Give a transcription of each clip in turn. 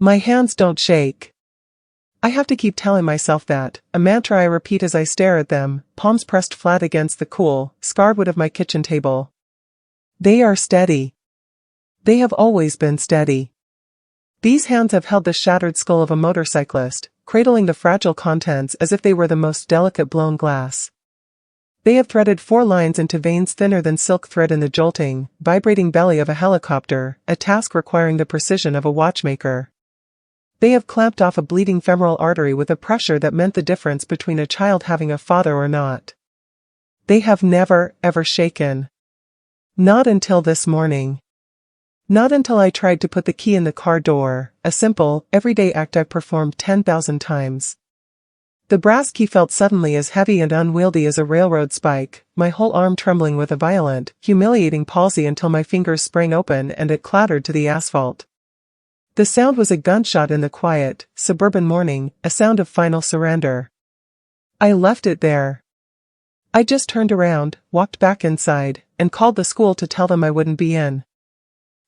My hands don't shake. I have to keep telling myself that, a mantra I repeat as I stare at them, palms pressed flat against the cool, scarred wood of my kitchen table. They are steady. They have always been steady. These hands have held the shattered skull of a motorcyclist, cradling the fragile contents as if they were the most delicate blown glass. They have threaded 4 lines into veins thinner than silk thread in the jolting, vibrating belly of a helicopter, a task requiring the precision of a watchmaker. They have clamped off a bleeding femoral artery with a pressure that meant the difference between a child having a father or not. They have never, ever shaken. Not until this morning. Not until I tried to put the key in the car door, a simple, everyday act I've performed 10,000 times. The brass key felt suddenly as heavy and unwieldy as a railroad spike, my whole arm trembling with a violent, humiliating palsy until my fingers sprang open and it clattered to the asphalt. The sound was a gunshot in the quiet, suburban morning, a sound of final surrender. I left it there. I just turned around, walked back inside, and called the school to tell them I wouldn't be in.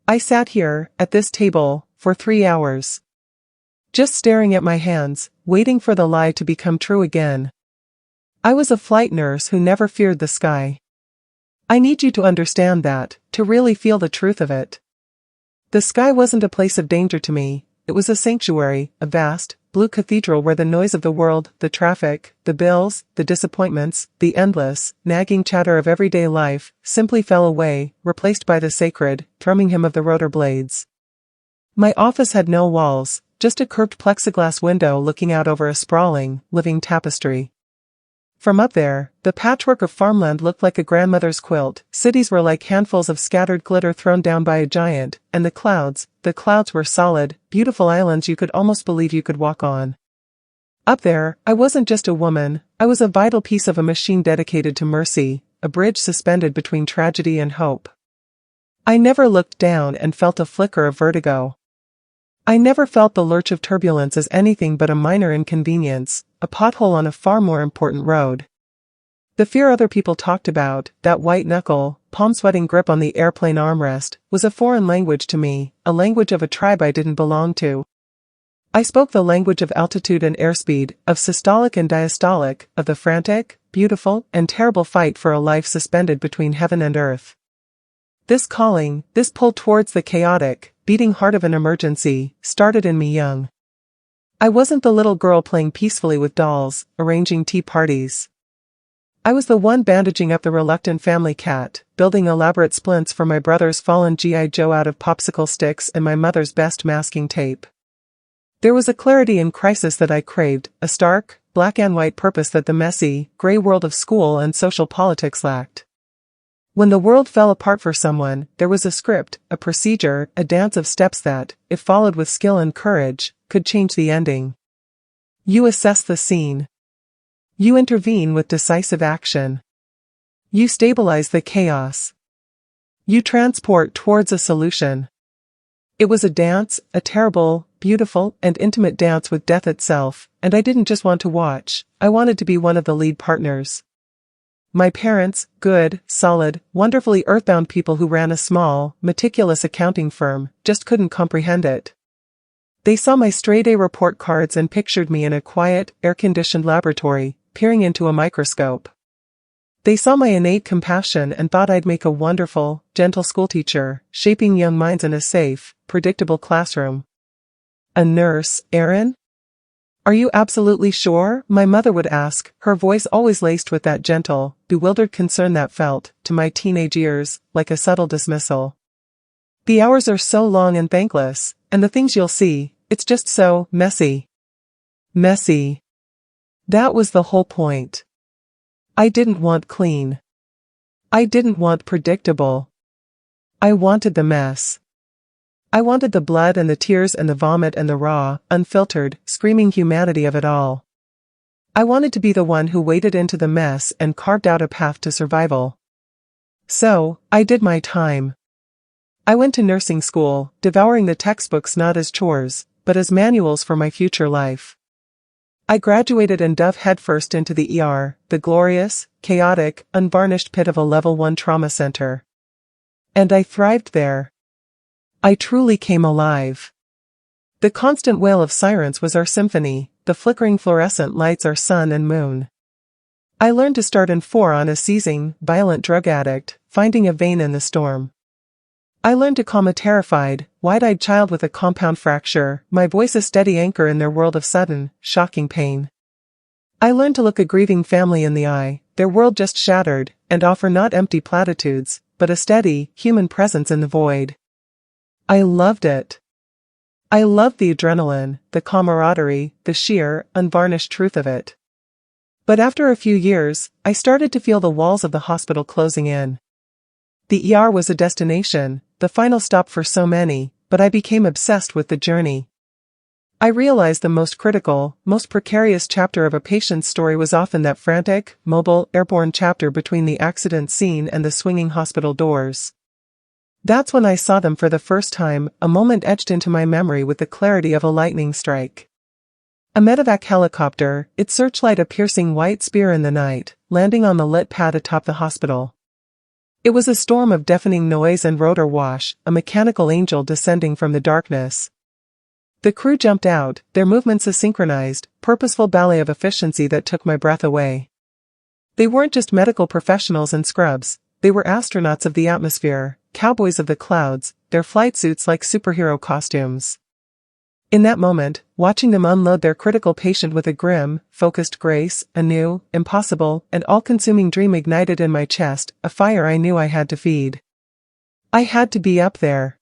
I sat here, at this table, for 3 hours. Just staring at my hands, waiting for the lie to become true again. I was a flight nurse who never feared the sky. I need you to understand that, to really feel the truth of it. The sky wasn't a place of danger to me, it was a sanctuary, a vast, blue cathedral where the noise of the world, the traffic, the bills, the disappointments, the endless, nagging chatter of everyday life, simply fell away, replaced by the sacred, thrumming hymn of the rotor blades. My office had no walls, just a curved plexiglass window looking out over a sprawling, living tapestry. From up there, the patchwork of farmland looked like a grandmother's quilt, cities were like handfuls of scattered glitter thrown down by a giant, and the clouds were solid, beautiful islands you could almost believe you could walk on. Up there, I wasn't just a woman, I was a vital piece of a machine dedicated to mercy, a bridge suspended between tragedy and hope. I never looked down and felt a flicker of vertigo. I never felt the lurch of turbulence as anything but a minor inconvenience, a pothole on a far more important road. The fear other people talked about, that white-knuckle, palm-sweating grip on the airplane armrest, was a foreign language to me, a language of a tribe I didn't belong to. I spoke the language of altitude and airspeed, of systolic and diastolic, of the frantic, beautiful, and terrible fight for a life suspended between heaven and earth. This calling, this pull towards the chaotic, beating heart of an emergency, started in me young. I wasn't the little girl playing peacefully with dolls, arranging tea parties. I was the one bandaging up the reluctant family cat, building elaborate splints for my brother's fallen G.I. Joe out of popsicle sticks and my mother's best masking tape. There was a clarity in crisis that I craved, a stark, black and white purpose that the messy, gray world of school and social politics lacked. When the world fell apart for someone, there was a script, a procedure, a dance of steps that, if followed with skill and courage, could change the ending. You assess the scene. You intervene with decisive action. You stabilize the chaos. You transport towards a solution. It was a dance, a terrible, beautiful, and intimate dance with death itself, and I didn't just want to watch, I wanted to be one of the lead partners. My parents, good, solid, wonderfully earthbound people who ran a small, meticulous accounting firm, just couldn't comprehend it. They saw my straight-A report cards and pictured me in a quiet, air-conditioned laboratory, peering into a microscope. They saw my innate compassion and thought I'd make a wonderful, gentle schoolteacher, shaping young minds in a safe, predictable classroom. A nurse, Aaron? Are you absolutely sure? My mother would ask, her voice always laced with that gentle, bewildered concern that felt, to my teenage ears, like a subtle dismissal. The hours are so long and thankless, and the things you'll see, it's just so messy. Messy. That was the whole point. I didn't want clean. I didn't want predictable. I wanted the mess. I wanted the blood and the tears and the vomit and the raw, unfiltered, screaming humanity of it all. I wanted to be the one who waded into the mess and carved out a path to survival. So, I did my time. I went to nursing school, devouring the textbooks not as chores, but as manuals for my future life. I graduated and dove headfirst into the ER, the glorious, chaotic, unvarnished pit of a level 1 trauma center. And I thrived there. I truly came alive. The constant wail of sirens was our symphony, the flickering fluorescent lights our sun and moon. I learned to start in 4 on a seizing, violent drug addict, finding a vein in the storm. I learned to calm a terrified, wide-eyed child with a compound fracture, my voice a steady anchor in their world of sudden, shocking pain. I learned to look a grieving family in the eye, their world just shattered, and offer not empty platitudes, but a steady, human presence in the void. I loved it. I loved the adrenaline, the camaraderie, the sheer, unvarnished truth of it. But after a few years, I started to feel the walls of the hospital closing in. The ER was a destination, the final stop for so many, but I became obsessed with the journey. I realized the most critical, most precarious chapter of a patient's story was often that frantic, mobile, airborne chapter between the accident scene and the swinging hospital doors. That's when I saw them for the first time, a moment etched into my memory with the clarity of a lightning strike. A medevac helicopter, its searchlight a piercing white spear in the night, landing on the lit pad atop the hospital. It was a storm of deafening noise and rotor wash, a mechanical angel descending from the darkness. The crew jumped out, their movements a synchronized, purposeful ballet of efficiency that took my breath away. They weren't just medical professionals in scrubs, they were astronauts of the atmosphere, cowboys of the clouds, their flight suits like superhero costumes. In that moment, watching them unload their critical patient with a grim, focused grace, a new, impossible, and all-consuming dream ignited in my chest, a fire I knew I had to feed. I had to be up there.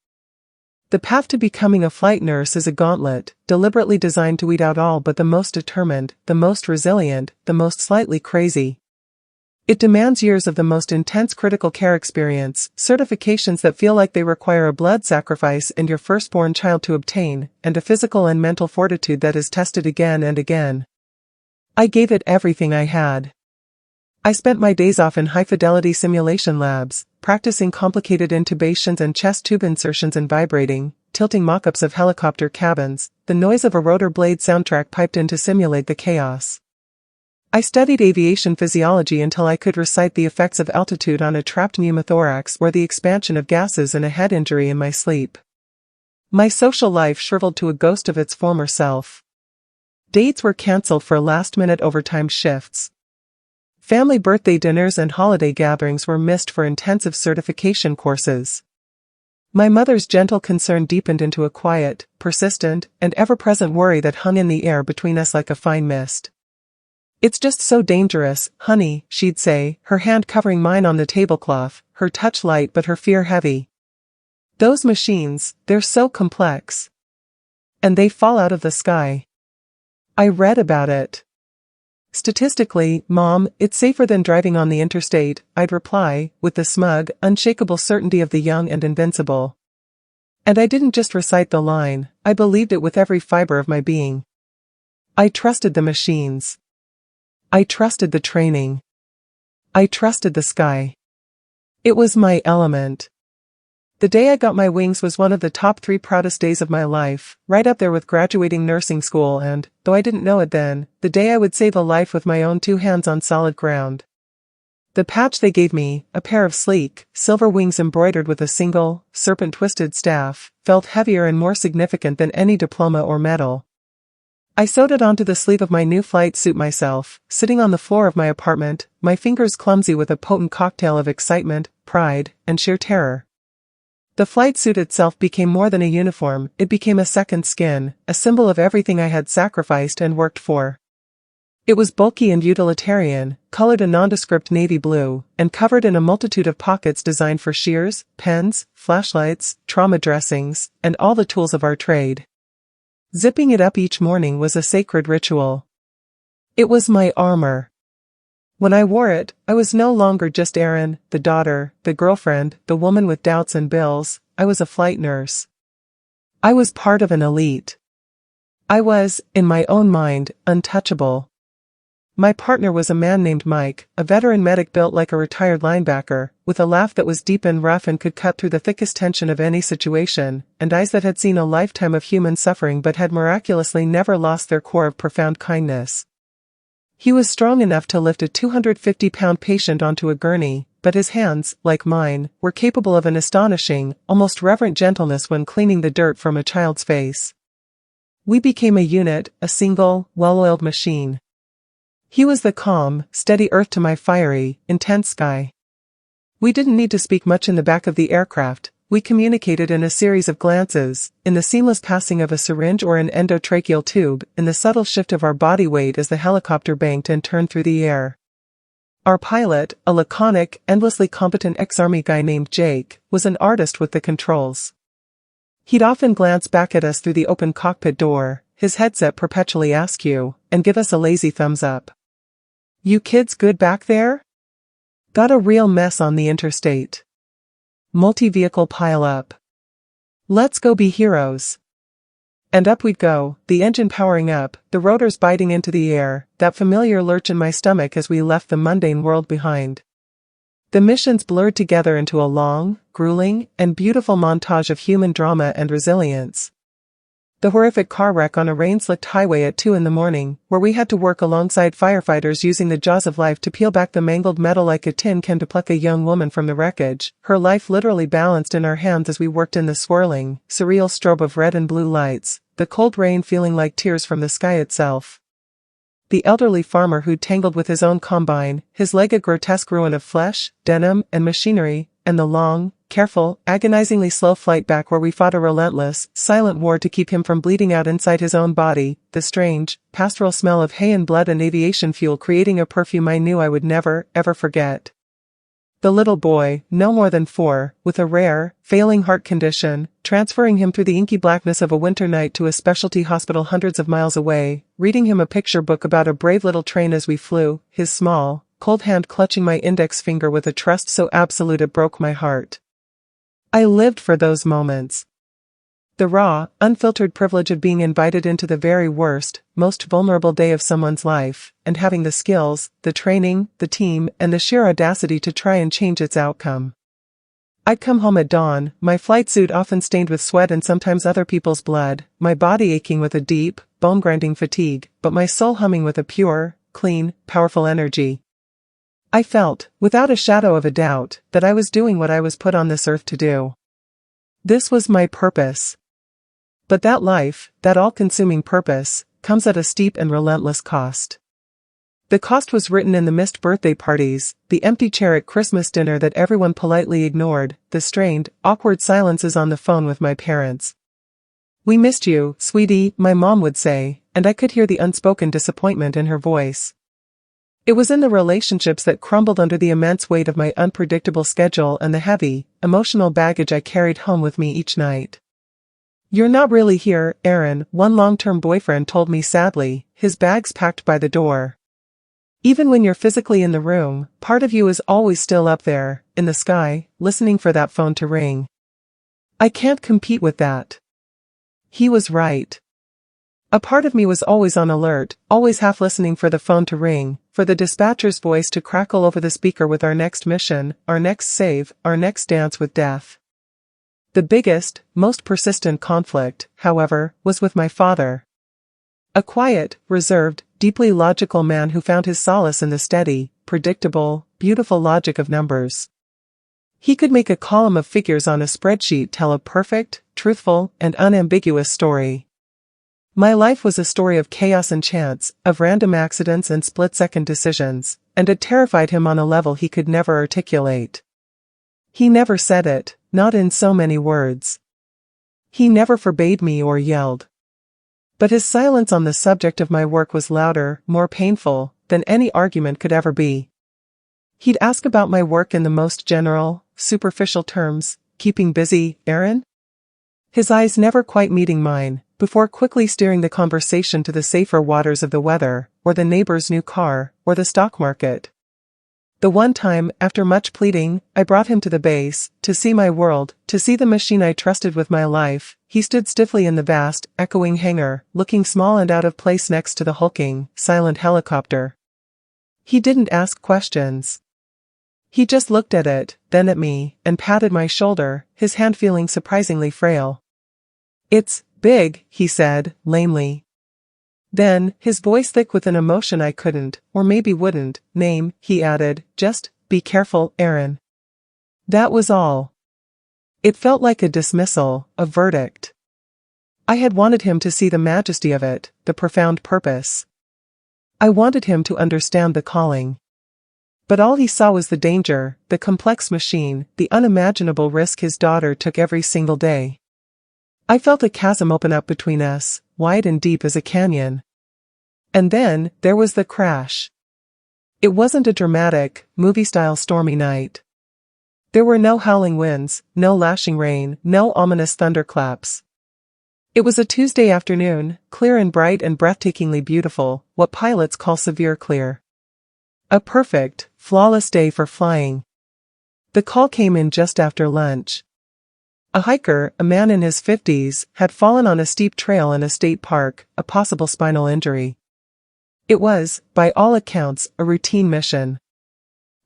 The path to becoming a flight nurse is a gauntlet, deliberately designed to weed out all but the most determined, the most resilient, the most slightly crazy. It demands years of the most intense critical care experience, certifications that feel like they require a blood sacrifice and your firstborn child to obtain, and a physical and mental fortitude that is tested again and again. I gave it everything I had. I spent my days off in high-fidelity simulation labs, practicing complicated intubations and chest tube insertions and vibrating, tilting mock-ups of helicopter cabins, the noise of a rotor blade soundtrack piped in to simulate the chaos. I studied aviation physiology until I could recite the effects of altitude on a trapped pneumothorax or the expansion of gases in a head injury in my sleep. My social life shriveled to a ghost of its former self. Dates were cancelled for last-minute overtime shifts. Family birthday dinners and holiday gatherings were missed for intensive certification courses. My mother's gentle concern deepened into a quiet, persistent, and ever-present worry that hung in the air between us like a fine mist. "It's just so dangerous, honey," she'd say, her hand covering mine on the tablecloth, her touch light but her fear heavy. "Those machines, they're so complex. And they fall out of the sky." I read about it. "Statistically, Mom, it's safer than driving on the interstate," I'd reply, with the smug, unshakable certainty of the young and invincible. And I didn't just recite the line, I believed it with every fiber of my being. I trusted the machines. I trusted the training. I trusted the sky. It was my element. The day I got my wings was one of the top 3 proudest days of my life, right up there with graduating nursing school and, though I didn't know it then, the day I would save a life with my own 2 hands on solid ground. The patch they gave me, a pair of sleek, silver wings embroidered with a single, serpent-twisted staff, felt heavier and more significant than any diploma or medal. I sewed it onto the sleeve of my new flight suit myself, sitting on the floor of my apartment, my fingers clumsy with a potent cocktail of excitement, pride, and sheer terror. The flight suit itself became more than a uniform, it became a second skin, a symbol of everything I had sacrificed and worked for. It was bulky and utilitarian, colored a nondescript navy blue, and covered in a multitude of pockets designed for shears, pens, flashlights, trauma dressings, and all the tools of our trade. Zipping it up each morning was a sacred ritual. It was my armor. When I wore it, I was no longer just Erin, the daughter, the girlfriend, the woman with doubts and bills, I was a flight nurse. I was part of an elite. I was, in my own mind, untouchable. My partner was a man named Mike, a veteran medic built like a retired linebacker, with a laugh that was deep and rough and could cut through the thickest tension of any situation, and eyes that had seen a lifetime of human suffering but had miraculously never lost their core of profound kindness. He was strong enough to lift a 250-pound patient onto a gurney, but his hands, like mine, were capable of an astonishing, almost reverent gentleness when cleaning the dirt from a child's face. We became a unit, a single, well-oiled machine. He was the calm, steady earth to my fiery, intense sky. We didn't need to speak much in the back of the aircraft. We communicated in a series of glances, in the seamless passing of a syringe or an endotracheal tube, in the subtle shift of our body weight as the helicopter banked and turned through the air. Our pilot, a laconic, endlessly competent ex-army guy named Jake, was an artist with the controls. He'd often glance back at us through the open cockpit door, his headset perpetually askew, and give us a lazy thumbs up. "You kids good back there? Got a real mess on the interstate. Multi-vehicle pile-up. Let's go be heroes." And up we'd go, the engine powering up, the rotors biting into the air, that familiar lurch in my stomach as we left the mundane world behind. The missions blurred together into a long, grueling, and beautiful montage of human drama and resilience. The horrific car wreck on a rain-slicked highway at 2 a.m, where we had to work alongside firefighters using the jaws of life to peel back the mangled metal like a tin can to pluck a young woman from the wreckage, her life literally balanced in our hands as we worked in the swirling, surreal strobe of red and blue lights, the cold rain feeling like tears from the sky itself. The elderly farmer who'd tangled with his own combine, his leg a grotesque ruin of flesh, denim, and machinery, and the long, careful, agonizingly slow flight back where we fought a relentless, silent war to keep him from bleeding out inside his own body, the strange, pastoral smell of hay and blood and aviation fuel creating a perfume I knew I would never, ever forget. The little boy, no more than 4, with a rare, failing heart condition, transferring him through the inky blackness of a winter night to a specialty hospital hundreds of miles away, reading him a picture book about a brave little train as we flew, his small, cold hand clutching my index finger with a trust so absolute it broke my heart. I lived for those moments. The raw, unfiltered privilege of being invited into the very worst, most vulnerable day of someone's life, and having the skills, the training, the team, and the sheer audacity to try and change its outcome. I'd come home at dawn, my flight suit often stained with sweat and sometimes other people's blood, my body aching with a deep, bone-grinding fatigue, but my soul humming with a pure, clean, powerful energy. I felt, without a shadow of a doubt, that I was doing what I was put on this earth to do. This was my purpose. But that life, that all-consuming purpose, comes at a steep and relentless cost. The cost was written in the missed birthday parties, the empty chair at Christmas dinner that everyone politely ignored, the strained, awkward silences on the phone with my parents. "We missed you, sweetie," my mom would say, and I could hear the unspoken disappointment in her voice. It was in the relationships that crumbled under the immense weight of my unpredictable schedule and the heavy, emotional baggage I carried home with me each night. "You're not really here, Aaron," one long-term boyfriend told me sadly, his bags packed by the door. "Even when you're physically in the room, part of you is always still up there, in the sky, listening for that phone to ring. I can't compete with that." He was right. A part of me was always on alert, always half listening for the phone to ring, for the dispatcher's voice to crackle over the speaker with our next mission, our next save, our next dance with death. The biggest, most persistent conflict, however, was with my father. A quiet, reserved, deeply logical man who found his solace in the steady, predictable, beautiful logic of numbers. He could make a column of figures on a spreadsheet tell a perfect, truthful, and unambiguous story. My life was a story of chaos and chance, of random accidents and split-second decisions, and it terrified him on a level he could never articulate. He never said it, not in so many words. He never forbade me or yelled. But his silence on the subject of my work was louder, more painful, than any argument could ever be. He'd ask about my work in the most general, superficial terms, "Keeping busy, Aaron?" His eyes never quite meeting mine, before quickly steering the conversation to the safer waters of the weather, or the neighbor's new car, or the stock market. The one time, after much pleading, I brought him to the base, to see my world, to see the machine I trusted with my life, he stood stiffly in the vast, echoing hangar, looking small and out of place next to the hulking, silent helicopter. He didn't ask questions. He just looked at it, then at me, and patted my shoulder, his hand feeling surprisingly frail. "It's big," he said, lamely. Then, his voice thick with an emotion I couldn't, or maybe wouldn't, name, he added, "Just, be careful, Aaron." That was all. It felt like a dismissal, a verdict. I had wanted him to see the majesty of it, the profound purpose. I wanted him to understand the calling. But all he saw was the danger, the complex machine, the unimaginable risk his daughter took every single day. I felt a chasm open up between us, wide and deep as a canyon. And then, there was the crash. It wasn't a dramatic, movie-style stormy night. There were no howling winds, no lashing rain, no ominous thunderclaps. It was a Tuesday afternoon, clear and bright and breathtakingly beautiful, what pilots call severe clear. A perfect, flawless day for flying. The call came in just after lunch. A hiker, a man in his 50s, had fallen on a steep trail in a state park, a possible spinal injury. It was, by all accounts, a routine mission.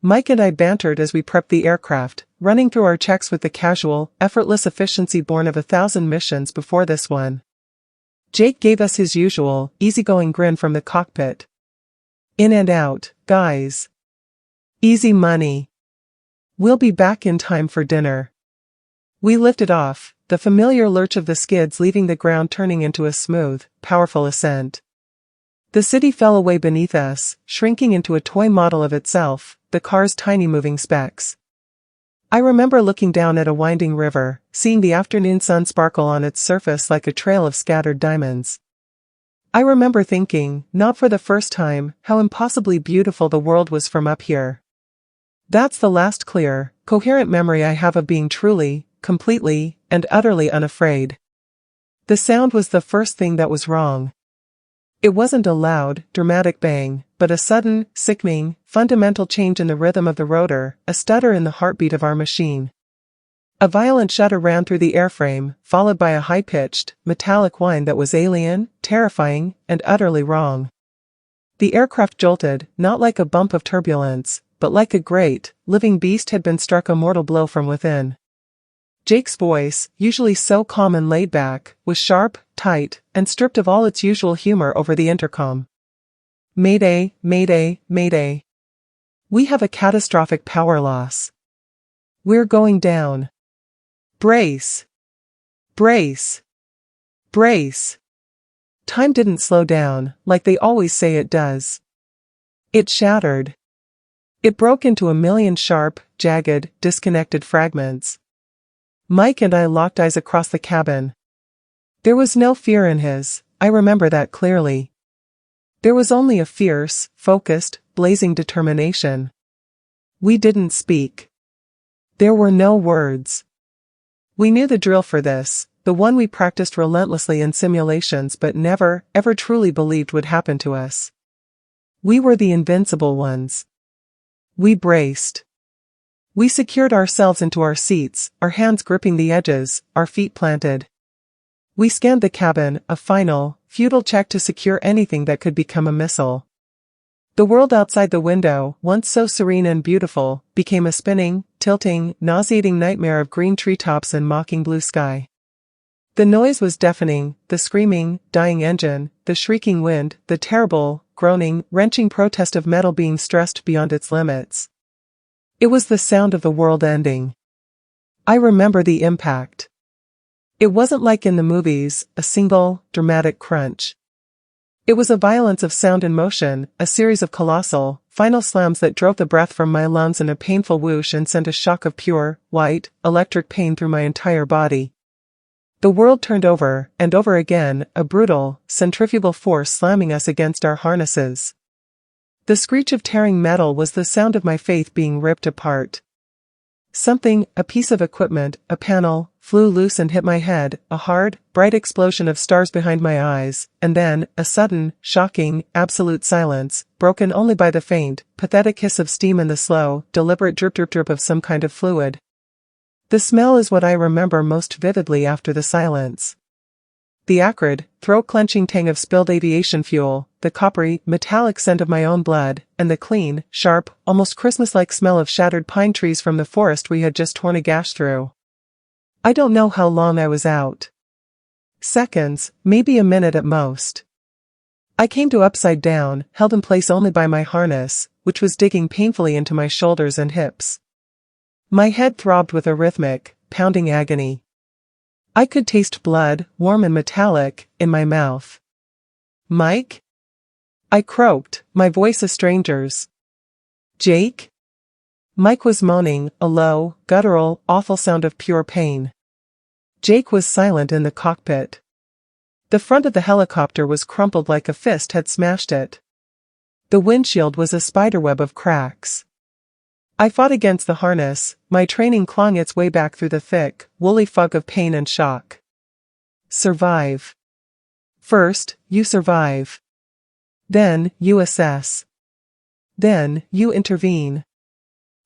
Mike and I bantered as we prepped the aircraft, running through our checks with the casual, effortless efficiency born of 1,000 missions before this one. Jake gave us his usual, easygoing grin from the cockpit. In and out, guys. Easy money. We'll be back in time for dinner. We lifted off, the familiar lurch of the skids leaving the ground turning into a smooth, powerful ascent. The city fell away beneath us, shrinking into a toy model of itself, the car's tiny moving specks. I remember looking down at a winding river, seeing the afternoon sun sparkle on its surface like a trail of scattered diamonds. I remember thinking, not for the first time, how impossibly beautiful the world was from up here. That's the last clear, coherent memory I have of being truly, completely, and utterly unafraid. The sound was the first thing that was wrong. It wasn't a loud, dramatic bang, but a sudden, sickening, fundamental change in the rhythm of the rotor, a stutter in the heartbeat of our machine. A violent shudder ran through the airframe, followed by a high-pitched, metallic whine that was alien, terrifying, and utterly wrong. The aircraft jolted, not like a bump of turbulence, but like a great, living beast had been struck a mortal blow from within. Jake's voice, usually so calm and laid back, was sharp, tight, and stripped of all its usual humor over the intercom. Mayday, mayday, mayday. We have a catastrophic power loss. We're going down. Brace. Brace. Brace. Time didn't slow down, like they always say it does. It shattered. It broke into a million sharp, jagged, disconnected fragments. Mike and I locked eyes across the cabin. There was no fear in his, I remember that clearly. There was only a fierce, focused, blazing determination. We didn't speak. There were no words. We knew the drill for this, the one we practiced relentlessly in simulations but never, ever truly believed would happen to us. We were the invincible ones. We braced. We secured ourselves into our seats, our hands gripping the edges, our feet planted. We scanned the cabin, a final, futile check to secure anything that could become a missile. The world outside the window, once so serene and beautiful, became a spinning, tilting, nauseating nightmare of green treetops and mocking blue sky. The noise was deafening, the screaming, dying engine, the shrieking wind, the terrible, groaning, wrenching protest of metal being stressed beyond its limits. It was the sound of the world ending. I remember the impact. It wasn't like in the movies, a single, dramatic crunch. It was a violence of sound and motion, a series of colossal, final slams that drove the breath from my lungs in a painful whoosh and sent a shock of pure, white, electric pain through my entire body. The world turned over, and over again, a brutal, centrifugal force slamming us against our harnesses. The screech of tearing metal was the sound of my faith being ripped apart. Something, a piece of equipment, a panel, flew loose and hit my head, a hard, bright explosion of stars behind my eyes, and then, a sudden, shocking, absolute silence, broken only by the faint, pathetic hiss of steam and the slow, deliberate drip-drip-drip of some kind of fluid. The smell is what I remember most vividly after the silence. The acrid, throat-clenching tang of spilled aviation fuel, the coppery, metallic scent of my own blood, and the clean, sharp, almost Christmas-like smell of shattered pine trees from the forest we had just torn a gash through. I don't know how long I was out. Seconds, maybe a minute at most. I came to upside down, held in place only by my harness, which was digging painfully into my shoulders and hips. My head throbbed with a rhythmic, pounding agony. I could taste blood, warm and metallic, in my mouth. "Mike?" I croaked, my voice a stranger's. "Jake?" Mike was moaning, a low, guttural, awful sound of pure pain. Jake was silent in the cockpit. The front of the helicopter was crumpled like a fist had smashed it. The windshield was a spiderweb of cracks. I fought against the harness, my training clawing its way back through the thick, woolly fog of pain and shock. Survive. First, you survive. Then, you assess. Then, you intervene.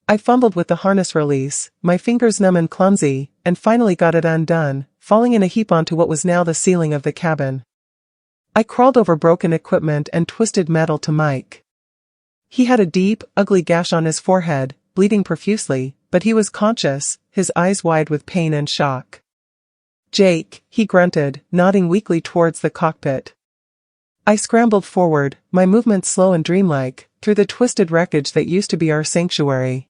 I fumbled with the harness release, my fingers numb and clumsy, and finally got it undone, falling in a heap onto what was now the ceiling of the cabin. I crawled over broken equipment and twisted metal to Mike. He had a deep, ugly gash on his forehead, bleeding profusely, but he was conscious, his eyes wide with pain and shock. "Jake," he grunted, nodding weakly towards the cockpit. I scrambled forward, my movements slow and dreamlike, through the twisted wreckage that used to be our sanctuary.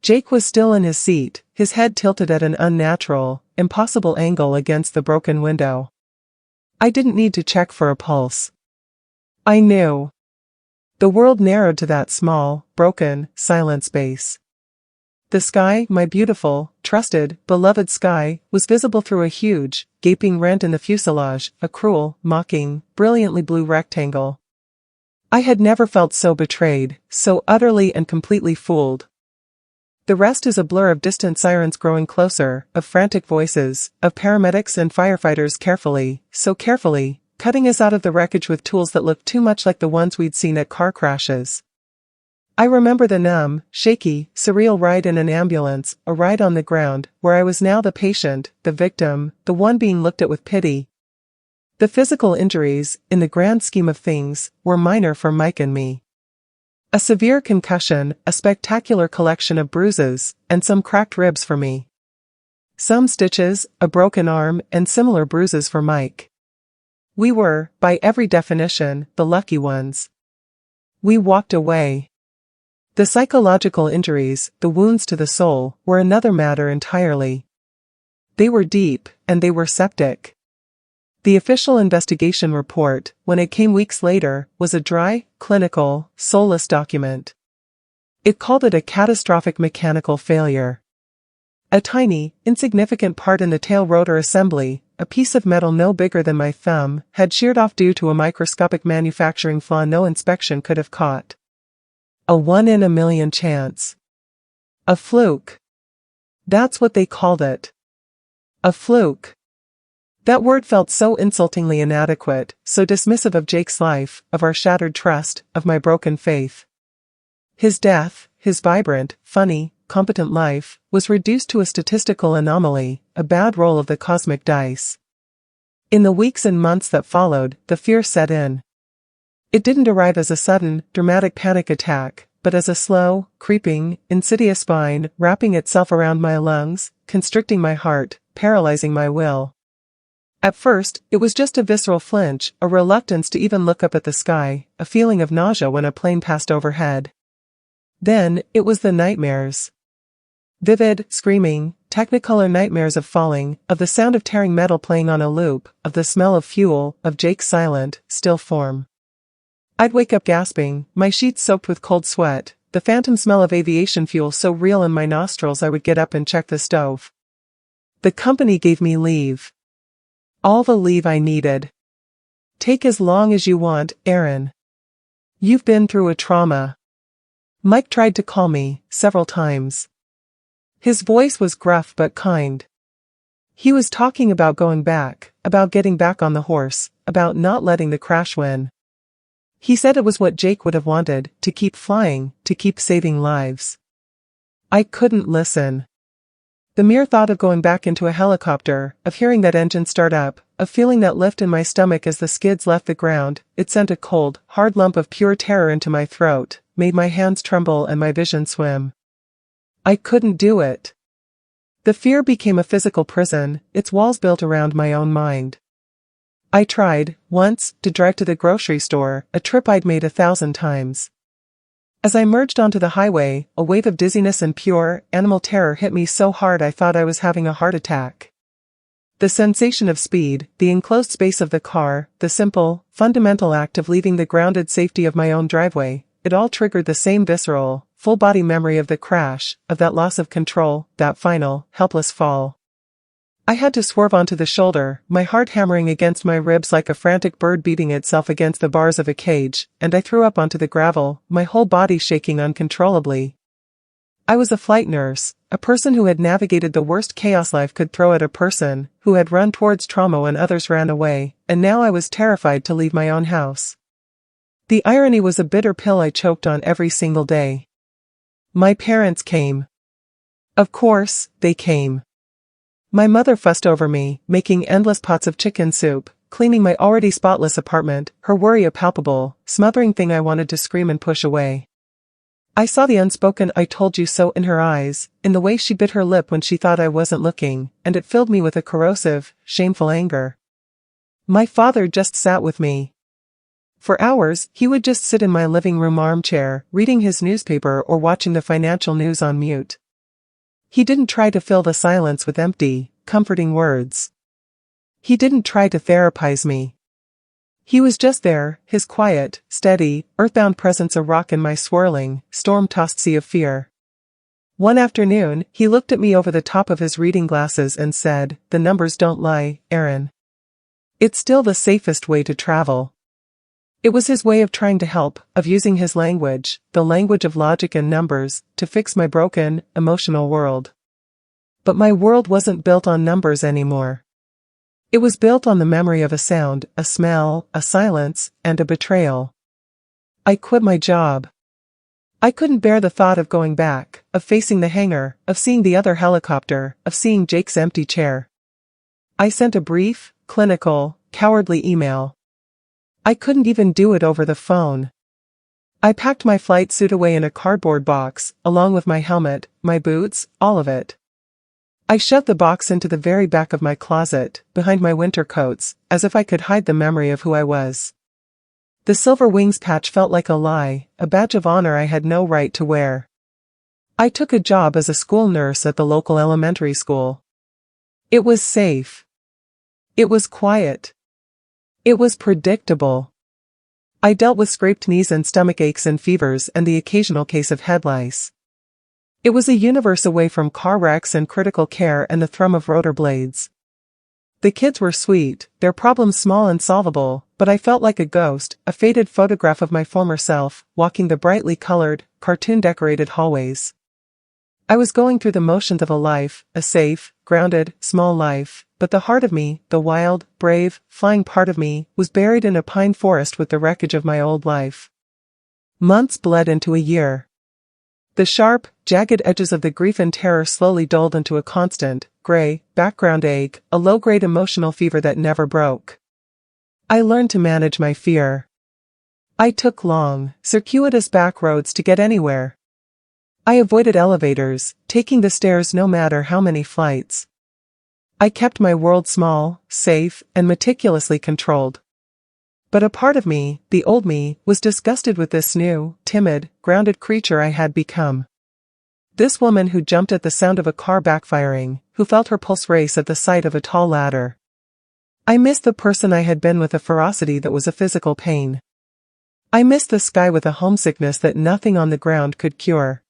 Jake was still in his seat, his head tilted at an unnatural, impossible angle against the broken window. I didn't need to check for a pulse. I knew. The world narrowed to that small, broken, silent space. The sky, my beautiful, trusted, beloved sky, was visible through a huge, gaping rent in the fuselage, a cruel, mocking, brilliantly blue rectangle. I had never felt so betrayed, so utterly and completely fooled. The rest is a blur of distant sirens growing closer, of frantic voices, of paramedics and firefighters carefully, so carefully, cutting us out of the wreckage with tools that looked too much like the ones we'd seen at car crashes. I remember the numb, shaky, surreal ride in an ambulance, a ride on the ground, where I was now the patient, the victim, the one being looked at with pity. The physical injuries, in the grand scheme of things, were minor for Mike and me. A severe concussion, a spectacular collection of bruises, and some cracked ribs for me. Some stitches, a broken arm, and similar bruises for Mike. We were, by every definition, the lucky ones. We walked away. The psychological injuries, the wounds to the soul, were another matter entirely. They were deep, and they were septic. The official investigation report, when it came weeks later, was a dry, clinical, soulless document. It called it a catastrophic mechanical failure. A tiny, insignificant part in the tail rotor assembly, a piece of metal no bigger than my thumb, had sheared off due to a microscopic manufacturing flaw no inspection could have caught. A 1 in a million chance. A fluke. That's what they called it. A fluke. That word felt so insultingly inadequate, so dismissive of Jake's life, of our shattered trust, of my broken faith. His death, his vibrant, funny, competent life, was reduced to a statistical anomaly, a bad roll of the cosmic dice. In the weeks and months that followed, the fear set in. It didn't arrive as a sudden, dramatic panic attack, but as a slow, creeping, insidious spine, wrapping itself around my lungs, constricting my heart, paralyzing my will. At first, it was just a visceral flinch, a reluctance to even look up at the sky, a feeling of nausea when a plane passed overhead. Then, it was the nightmares. Vivid, screaming, technicolor nightmares of falling, of the sound of tearing metal playing on a loop, of the smell of fuel, of Jake's silent, still form. I'd wake up gasping, my sheets soaked with cold sweat, the phantom smell of aviation fuel so real in my nostrils I would get up and check the stove. The company gave me leave. All the leave I needed. Take as long as you want, Aaron. You've been through a trauma. Mike tried to call me, several times. His voice was gruff but kind. He was talking about going back, about getting back on the horse, about not letting the crash win. He said it was what Jake would have wanted, to keep flying, to keep saving lives. I couldn't listen. The mere thought of going back into a helicopter, of hearing that engine start up, of feeling that lift in my stomach as the skids left the ground, it sent a cold, hard lump of pure terror into my throat, made my hands tremble and my vision swim. I couldn't do it. The fear became a physical prison, its walls built around my own mind. I tried, once, to drive to the grocery store, a trip I'd made 1,000 times. As I merged onto the highway, a wave of dizziness and pure, animal terror hit me so hard I thought I was having a heart attack. The sensation of speed, the enclosed space of the car, the simple, fundamental act of leaving the grounded safety of my own driveway, it all triggered the same visceral, full-body memory of the crash, of that loss of control, that final, helpless fall. I had to swerve onto the shoulder, my heart hammering against my ribs like a frantic bird beating itself against the bars of a cage, and I threw up onto the gravel, my whole body shaking uncontrollably. I was a flight nurse, a person who had navigated the worst chaos life could throw at a person, who had run towards trauma when others ran away, and now I was terrified to leave my own house. The irony was a bitter pill I choked on every single day. My parents came. Of course, they came. My mother fussed over me, making endless pots of chicken soup, cleaning my already spotless apartment, her worry a palpable, smothering thing I wanted to scream and push away. I saw the unspoken "I told you so" in her eyes, in the way she bit her lip when she thought I wasn't looking, and it filled me with a corrosive, shameful anger. My father just sat with me. For hours, he would just sit in my living room armchair, reading his newspaper or watching the financial news on mute. He didn't try to fill the silence with empty, comforting words. He didn't try to therapize me. He was just there, his quiet, steady, earthbound presence a rock in my swirling, storm-tossed sea of fear. One afternoon, he looked at me over the top of his reading glasses and said, "The numbers don't lie, Aaron. It's still the safest way to travel." It was his way of trying to help, of using his language, the language of logic and numbers, to fix my broken, emotional world. But my world wasn't built on numbers anymore. It was built on the memory of a sound, a smell, a silence, and a betrayal. I quit my job. I couldn't bear the thought of going back, of facing the hangar, of seeing the other helicopter, of seeing Jake's empty chair. I sent a brief, clinical, cowardly email. I couldn't even do it over the phone. I packed my flight suit away in a cardboard box, along with my helmet, my boots, all of it. I shoved the box into the very back of my closet, behind my winter coats, as if I could hide the memory of who I was. The silver wings patch felt like a lie, a badge of honor I had no right to wear. I took a job as a school nurse at the local elementary school. It was safe. It was quiet. It was predictable. I dealt with scraped knees and stomach aches and fevers and the occasional case of head lice. It was a universe away from car wrecks and critical care and the thrum of rotor blades. The kids were sweet, their problems small and solvable, but I felt like a ghost, a faded photograph of my former self, walking the brightly colored, cartoon-decorated hallways. I was going through the motions of a life, a safe, grounded, small life, but the heart of me, the wild, brave, flying part of me, was buried in a pine forest with the wreckage of my old life. Months bled into a year. The sharp, jagged edges of the grief and terror slowly dulled into a constant, gray, background ache, a low-grade emotional fever that never broke. I learned to manage my fear. I took long, circuitous back roads to get anywhere. I avoided elevators, taking the stairs no matter how many flights. I kept my world small, safe, and meticulously controlled. But a part of me, the old me, was disgusted with this new, timid, grounded creature I had become. This woman who jumped at the sound of a car backfiring, who felt her pulse race at the sight of a tall ladder. I missed the person I had been with a ferocity that was a physical pain. I missed the sky with a homesickness that nothing on the ground could cure.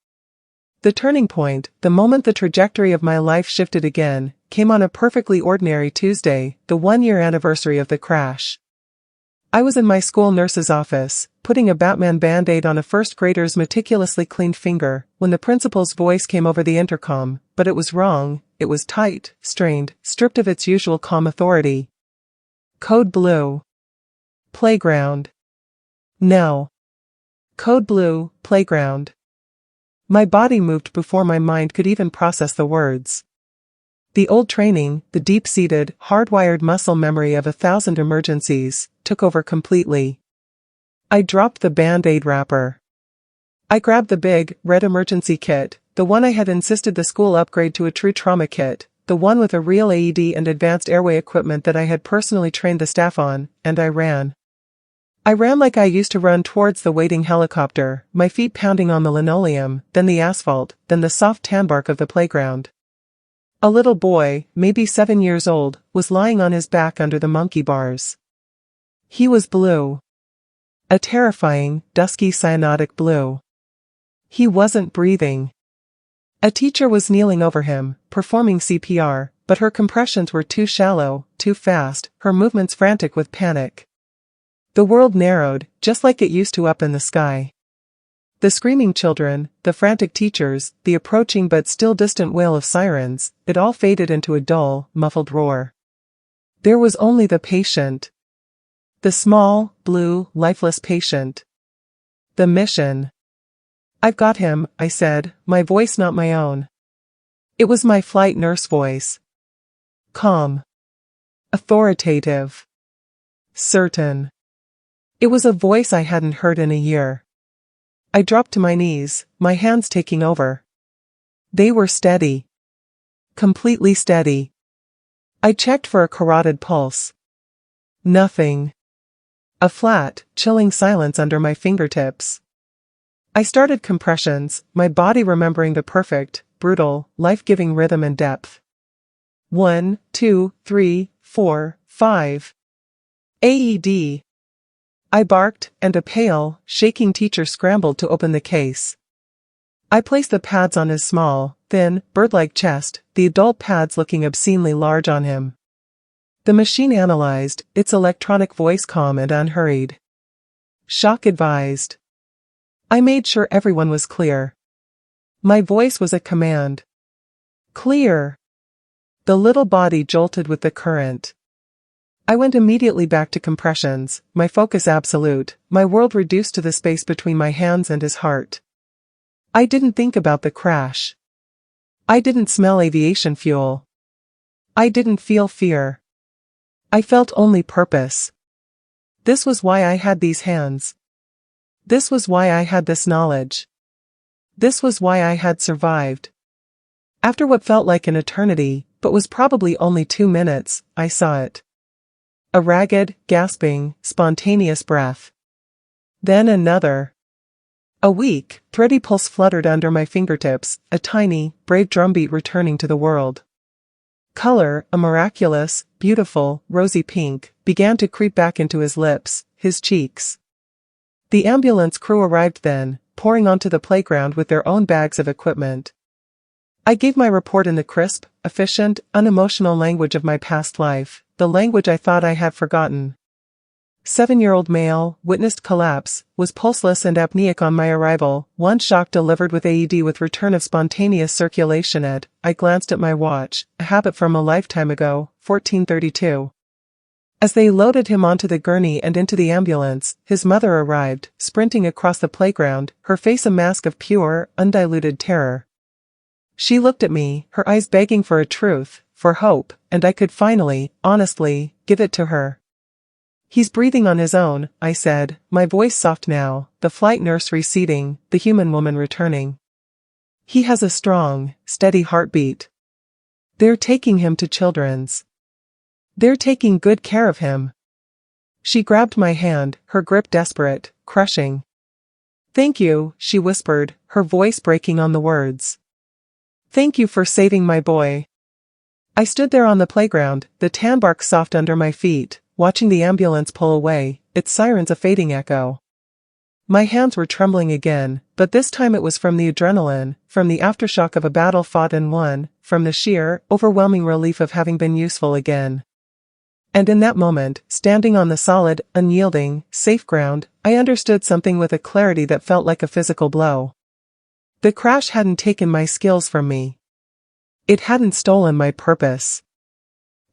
The turning point, the moment the trajectory of my life shifted again, came on a perfectly ordinary Tuesday, the 1-year anniversary of the crash. I was in my school nurse's office, putting a Batman Band-Aid on a first grader's meticulously cleaned finger, when the principal's voice came over the intercom, but it was wrong, it was tight, strained, stripped of its usual calm authority. Code Blue. Playground. No. Code Blue, playground. My body moved before my mind could even process the words. The old training, the deep-seated, hardwired muscle memory of 1,000 emergencies, took over completely. I dropped the Band-Aid wrapper. I grabbed the big, red emergency kit, the one I had insisted the school upgrade to a true trauma kit, the one with a real AED and advanced airway equipment that I had personally trained the staff on, and I ran. I ran like I used to run towards the waiting helicopter, my feet pounding on the linoleum, then the asphalt, then the soft tan bark of the playground. A little boy, maybe 7 years old, was lying on his back under the monkey bars. He was blue. A terrifying, dusky cyanotic blue. He wasn't breathing. A teacher was kneeling over him, performing CPR, but her compressions were too shallow, too fast, her movements frantic with panic. The world narrowed, just like it used to up in the sky. The screaming children, the frantic teachers, the approaching but still distant wail of sirens, it all faded into a dull, muffled roar. There was only the patient. The small, blue, lifeless patient. The mission. "I've got him," I said, my voice not my own. It was my flight nurse voice. Calm. Authoritative. Certain. It was a voice I hadn't heard in a year. I dropped to my knees, my hands taking over. They were steady. Completely steady. I checked for a carotid pulse. Nothing. A flat, chilling silence under my fingertips. I started compressions, my body remembering the perfect, brutal, life-giving rhythm and depth. 1, 2, 3, 4, 5. AED. I barked, and a pale, shaking teacher scrambled to open the case. I placed the pads on his small, thin, bird-like chest, the adult pads looking obscenely large on him. The machine analyzed, its electronic voice calm and unhurried. Shock advised. I made sure everyone was clear. My voice was a command. Clear. The little body jolted with the current. I went immediately back to compressions, my focus absolute, my world reduced to the space between my hands and his heart. I didn't think about the crash. I didn't smell aviation fuel. I didn't feel fear. I felt only purpose. This was why I had these hands. This was why I had this knowledge. This was why I had survived. After what felt like an eternity, but was probably only 2 minutes, I saw it. A ragged, gasping, spontaneous breath. Then another. A weak, thready pulse fluttered under my fingertips, a tiny, brave drumbeat returning to the world. Color, a miraculous, beautiful, rosy pink, began to creep back into his lips, his cheeks. The ambulance crew arrived then, pouring onto the playground with their own bags of equipment. I gave my report in the crisp, efficient, unemotional language of my past life, the language I thought I had forgotten. 7-year-old male, witnessed collapse, was pulseless and apneic on my arrival, one shock delivered with AED with return of spontaneous circulation at, I glanced at my watch, a habit from a lifetime ago, 1432. As they loaded him onto the gurney and into the ambulance, his mother arrived, sprinting across the playground, her face a mask of pure, undiluted terror. She looked at me, her eyes begging for a truth, for hope, and I could finally, honestly, give it to her. "He's breathing on his own," I said, my voice soft now, the flight nurse receding, the human woman returning. "He has a strong, steady heartbeat. They're taking him to Children's. They're taking good care of him." She grabbed my hand, her grip desperate, crushing. "Thank you," she whispered, her voice breaking on the words. "Thank you for saving my boy." I stood there on the playground, the tan bark soft under my feet, watching the ambulance pull away, its sirens a fading echo. My hands were trembling again, but this time it was from the adrenaline, from the aftershock of a battle fought and won, from the sheer, overwhelming relief of having been useful again. And in that moment, standing on the solid, unyielding, safe ground, I understood something with a clarity that felt like a physical blow. The crash hadn't taken my skills from me. It hadn't stolen my purpose.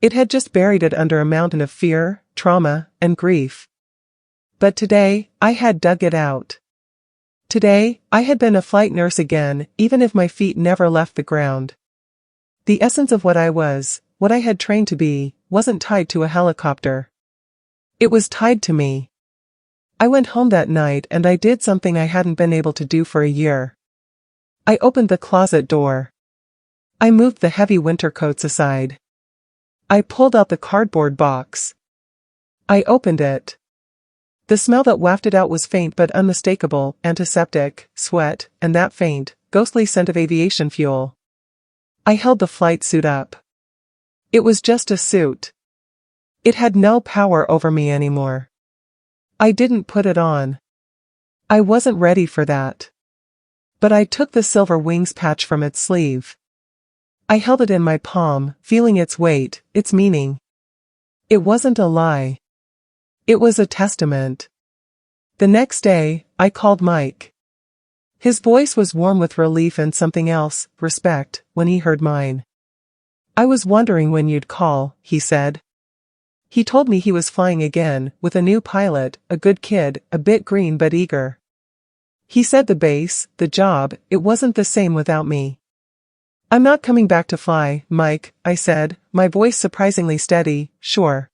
It had just buried it under a mountain of fear, trauma, and grief. But today, I had dug it out. Today, I had been a flight nurse again, even if my feet never left the ground. The essence of what I was, what I had trained to be, wasn't tied to a helicopter. It was tied to me. I went home that night and I did something I hadn't been able to do for a year. I opened the closet door. I moved the heavy winter coats aside. I pulled out the cardboard box. I opened it. The smell that wafted out was faint but unmistakable, antiseptic, sweat, and that faint, ghostly scent of aviation fuel. I held the flight suit up. It was just a suit. It had no power over me anymore. I didn't put it on. I wasn't ready for that. But I took the silver wings patch from its sleeve. I held it in my palm, feeling its weight, its meaning. It wasn't a lie. It was a testament. The next day, I called Mike. His voice was warm with relief and something else, respect, when he heard mine. I was wondering when you'd call, he said. He told me he was flying again, with a new pilot, a good kid, a bit green but eager. He said the base, the job, it wasn't the same without me. I'm not coming back to fly, Mike, I said, my voice surprisingly steady, sure.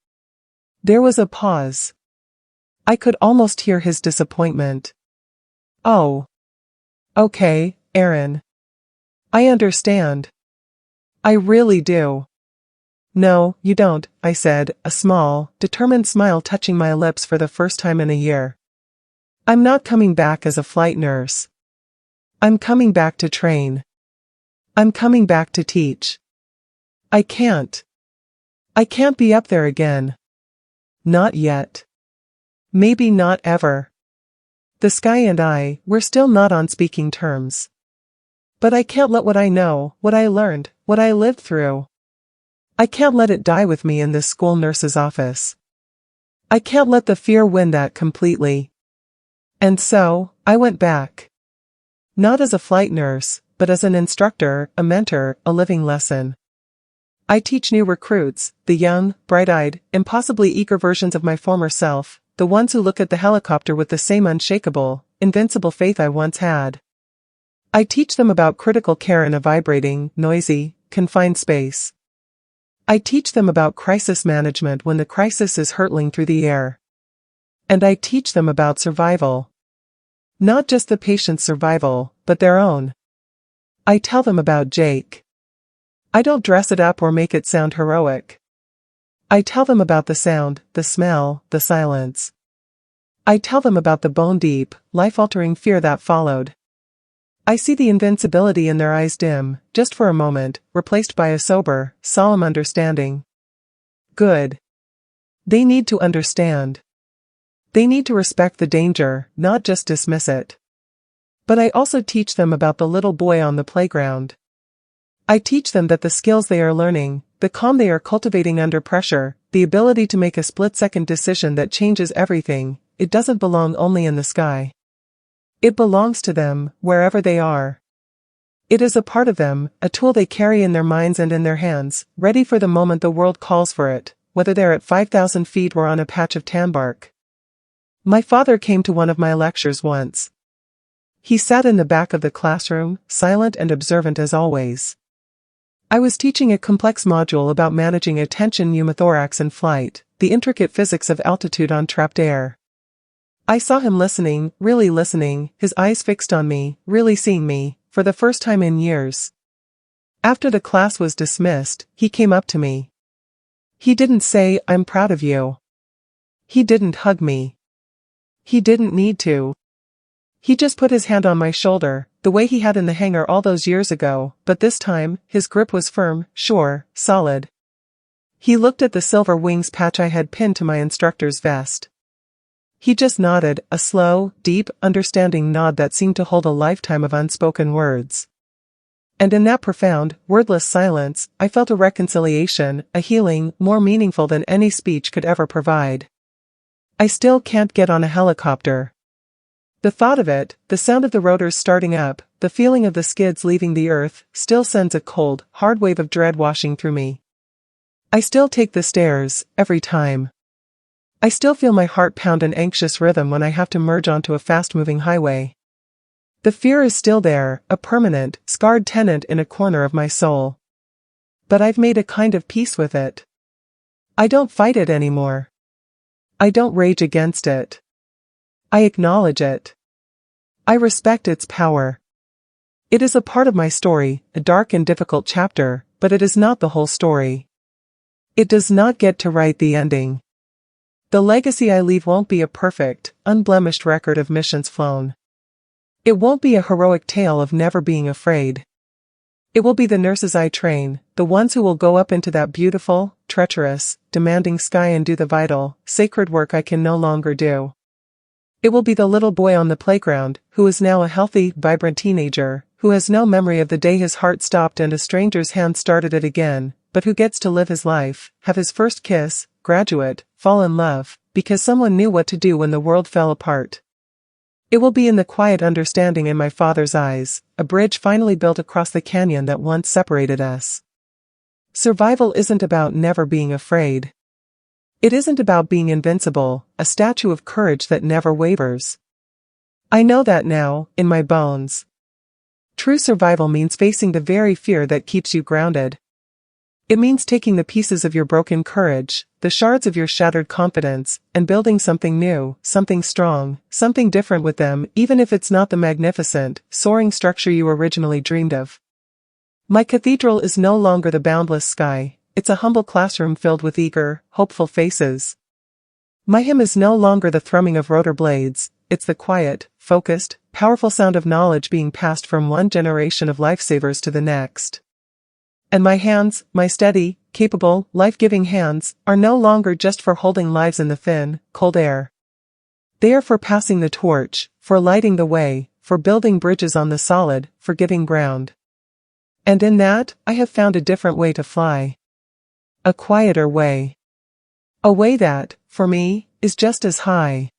There was a pause. I could almost hear his disappointment. Oh. Okay, Aaron. I understand. I really do. No, you don't, I said, a small, determined smile touching my lips for the first time in a year. I'm not coming back as a flight nurse. I'm coming back to train. I'm coming back to teach. I can't. I can't be up there again. Not yet. Maybe not ever. The sky and I, we're still not on speaking terms. But I can't let what I know, what I learned, what I lived through. I can't let it die with me in this school nurse's office. I can't let the fear win that completely. And so, I went back. Not as a flight nurse, but as an instructor, a mentor, a living lesson. I teach new recruits, the young, bright-eyed, impossibly eager versions of my former self, the ones who look at the helicopter with the same unshakable, invincible faith I once had. I teach them about critical care in a vibrating, noisy, confined space. I teach them about crisis management when the crisis is hurtling through the air. And I teach them about survival. Not just the patient's survival, but their own. I tell them about Jake. I don't dress it up or make it sound heroic. I tell them about the sound, the smell, the silence. I tell them about the bone-deep, life-altering fear that followed. I see the invincibility in their eyes dim, just for a moment, replaced by a sober, solemn understanding. Good. They need to understand. They need to respect the danger, not just dismiss it. But I also teach them about the little boy on the playground. I teach them that the skills they are learning, the calm they are cultivating under pressure, the ability to make a split-second decision that changes everything, it doesn't belong only in the sky. It belongs to them, wherever they are. It is a part of them, a tool they carry in their minds and in their hands, ready for the moment the world calls for it, whether they're at 5,000 feet or on a patch of tan bark. My father came to one of my lectures once. He sat in the back of the classroom, silent and observant as always. I was teaching a complex module about managing attention pneumothorax in flight, the intricate physics of altitude on trapped air. I saw him listening, really listening, his eyes fixed on me, really seeing me, for the first time in years. After the class was dismissed, he came up to me. He didn't say, "I'm proud of you." He didn't hug me. He didn't need to. He just put his hand on my shoulder, the way he had in the hangar all those years ago, but this time, his grip was firm, sure, solid. He looked at the silver wings patch I had pinned to my instructor's vest. He just nodded, a slow, deep, understanding nod that seemed to hold a lifetime of unspoken words. And in that profound, wordless silence, I felt a reconciliation, a healing, more meaningful than any speech could ever provide. I still can't get on a helicopter. The thought of it, the sound of the rotors starting up, the feeling of the skids leaving the earth, still sends a cold, hard wave of dread washing through me. I still take the stairs, every time. I still feel my heart pound an anxious rhythm when I have to merge onto a fast-moving highway. The fear is still there, a permanent, scarred tenant in a corner of my soul. But I've made a kind of peace with it. I don't fight it anymore. I don't rage against it. I acknowledge it. I respect its power. It is a part of my story, a dark and difficult chapter, but it is not the whole story. It does not get to write the ending. The legacy I leave won't be a perfect, unblemished record of missions flown. It won't be a heroic tale of never being afraid. It will be the nurses I train, the ones who will go up into that beautiful, treacherous, demanding sky and do the vital, sacred work I can no longer do. It will be the little boy on the playground, who is now a healthy, vibrant teenager, who has no memory of the day his heart stopped and a stranger's hand started it again, but who gets to live his life, have his first kiss, graduate, fall in love, because someone knew what to do when the world fell apart. It will be in the quiet understanding in my father's eyes, a bridge finally built across the canyon that once separated us. Survival isn't about never being afraid. It isn't about being invincible, a statue of courage that never wavers. I know that now, in my bones. True survival means facing the very fear that keeps you grounded. It means taking the pieces of your broken courage, the shards of your shattered confidence, and building something new, something strong, something different with them, even if it's not the magnificent, soaring structure you originally dreamed of. My cathedral is no longer the boundless sky, it's a humble classroom filled with eager, hopeful faces. My hymn is no longer the thrumming of rotor blades, it's the quiet, focused, powerful sound of knowledge being passed from one generation of lifesavers to the next. And my hands, my steady, capable, life-giving hands, are no longer just for holding lives in the thin, cold air. They are for passing the torch, for lighting the way, for building bridges on the solid, forgiving ground. And in that, I have found a different way to fly. A quieter way. A way that, for me, is just as high.